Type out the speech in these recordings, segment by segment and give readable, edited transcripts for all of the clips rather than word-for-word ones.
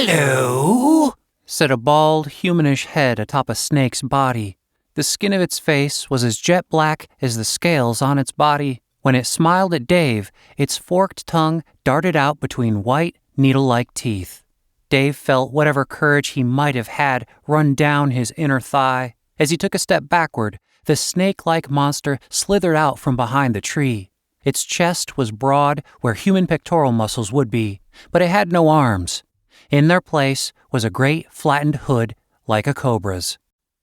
"Hello," said a bald, humanish head atop a snake's body. The skin of its face was as jet black as the scales on its body. When it smiled at Dave, its forked tongue darted out between white, needle-like teeth. Dave felt whatever courage he might have had run down his inner thigh. As he took a step backward, the snake-like monster slithered out from behind the tree. Its chest was broad where human pectoral muscles would be, but it had no arms. In their place was a great flattened hood like a cobra's.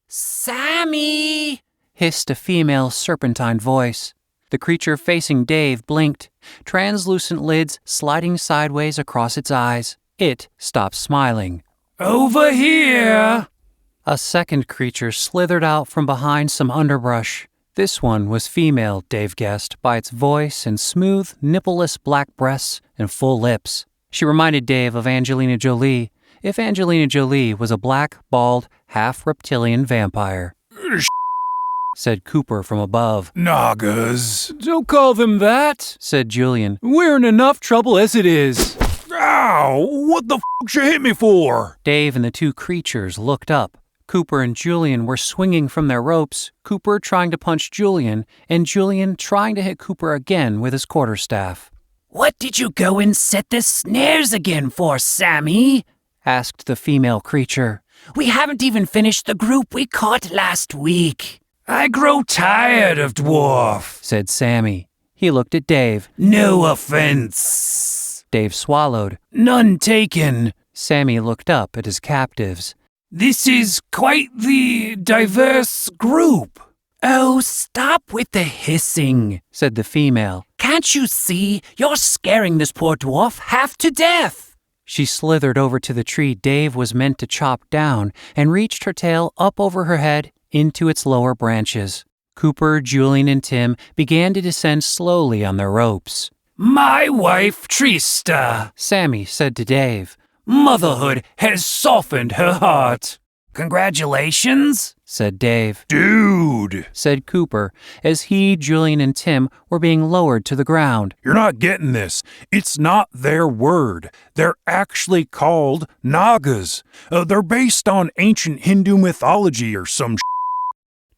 "Sammy!" hissed a female serpentine voice. The creature facing Dave blinked, translucent lids sliding sideways across its eyes. It stopped smiling. "Over here!" A second creature slithered out from behind some underbrush. This one was female, Dave guessed, by its voice and smooth, nippleless black breasts and full lips. She reminded Dave of Angelina Jolie, if Angelina Jolie was a black, bald, half-reptilian vampire. Said Cooper from above. "Nagas." "Don't call them that," said Julian. "We're in enough trouble as it is." "Ow! What the f*** you hit me for?" Dave and the two creatures looked up. Cooper and Julian were swinging from their ropes, Cooper trying to punch Julian, and Julian trying to hit Cooper again with his quarterstaff. "What did you go and set the snares again for, Sammy?" asked the female creature. "We haven't even finished the group we caught last week." "I grow tired of dwarf," said Sammy. He looked at Dave. "No offense." Dave swallowed. "None taken." Sammy looked up at his captives. "This is quite the diverse group." "Oh, stop with the hissing," said the female. "Can't you see? You're scaring this poor dwarf half to death." She slithered over to the tree Dave was meant to chop down and reached her tail up over her head into its lower branches. Cooper, Julian, and Tim began to descend slowly on their ropes. "My wife, Trista," Sammy said to Dave. "Motherhood has softened her heart." "Congratulations," said Dave. "Dude," said Cooper, as he, Julian, and Tim were being lowered to the ground. "you're not getting this. It's not their word. They're actually called Nagas. They're based on ancient Hindu mythology or some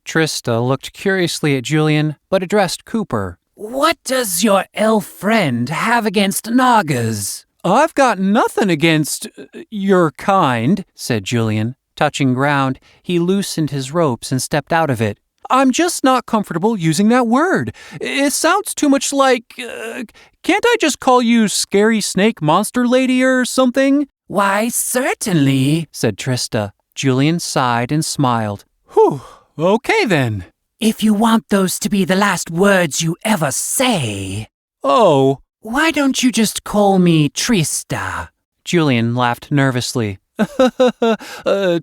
Trista looked curiously at Julian, but addressed Cooper. "What does your elf friend have against Nagas?" "I've got nothing against your kind," said Julian. Touching ground, he loosened his ropes and stepped out of it. "I'm just not comfortable using that word. It sounds too much like... can't I just call you Scary Snake Monster Lady or something?" "Why, certainly," said Trista. Julian sighed and smiled. "Whew, okay then." "If you want those to be the last words you ever say..." "Oh." "Why don't you just call me Trista?" Julian laughed nervously.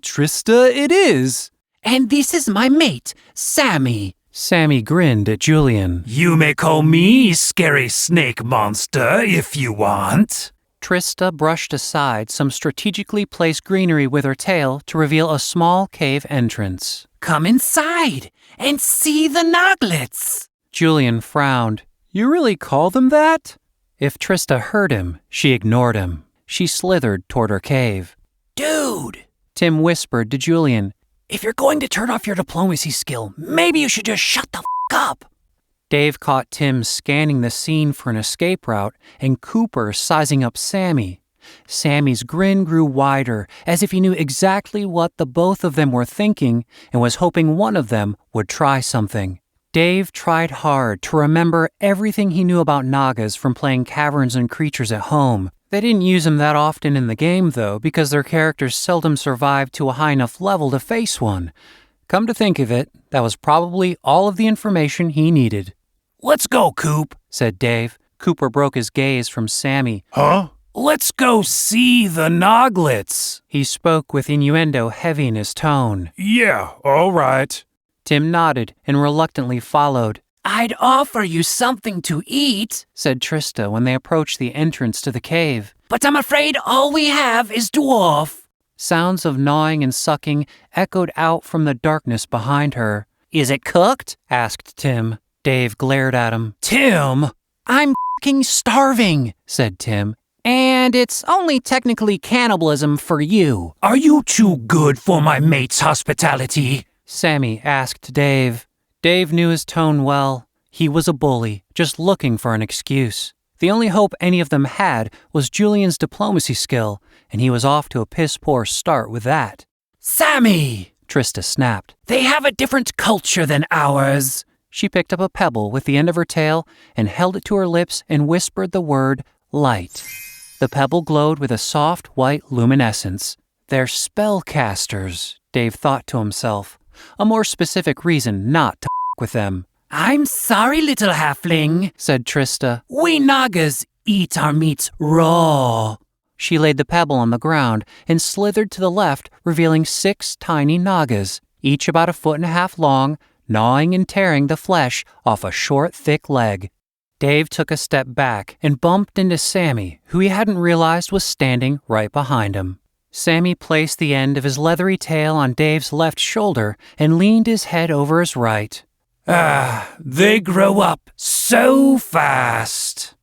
Trista it is. "And this is my mate, Sammy." Sammy grinned at Julian. "You may call me Scary Snake Monster if you want." Trista brushed aside some strategically placed greenery with her tail to reveal a small cave entrance. "Come inside and see the Noglets." Julian frowned. "You really call them that?" If Trista heard him, she ignored him. She slithered toward her cave. "Dude," Tim whispered to Julian, "if you're going to turn off your diplomacy skill, maybe you should just shut the f*** up." Dave caught Tim scanning the scene for an escape route and Cooper sizing up Sammy. Sammy's grin grew wider, as if he knew exactly what the both of them were thinking and was hoping one of them would try something. Dave tried hard to remember everything he knew about Nagas from playing Caverns and Creatures at home. They didn't use them that often in the game, though, because their characters seldom survived to a high enough level to face one. Come to think of it, that was probably all of the information he needed. "Let's go, Coop," said Dave. Cooper broke his gaze from Sammy. "Huh?" "Let's go see the Noglets." He spoke with innuendo heavy in his tone. "Yeah, all right." Tim nodded and reluctantly followed. "I'd offer you something to eat," said Trista when they approached the entrance to the cave. "But I'm afraid all we have is dwarf." Sounds of gnawing and sucking echoed out from the darkness behind her. "Is it cooked?" asked Tim. Dave glared at him. "Tim!" "I'm f***ing starving," said Tim. And it's only technically cannibalism for you. Are you too good for my mate's hospitality? Sammy asked Dave. Dave knew his tone well. He was a bully, just looking for an excuse. The only hope any of them had was Julian's diplomacy skill, and he was off to a piss-poor start with that. Sammy! Trista snapped. They have a different culture than ours. She picked up a pebble with the end of her tail and held it to her lips and whispered the word light. The pebble glowed with a soft white luminescence. They're spellcasters, Dave thought to himself. A more specific reason not to with them. I'm sorry, little halfling, said Trista. We Nagas eat our meats raw. She laid the pebble on the ground and slithered to the left, revealing 6 tiny Nagas, each about 1.5 feet long, gnawing and tearing the flesh off a short, thick leg. Dave took a step back and bumped into Sammy, who he hadn't realized was standing right behind him. Sammy placed the end of his leathery tail on Dave's left shoulder and leaned his head over his right. They grow up so fast.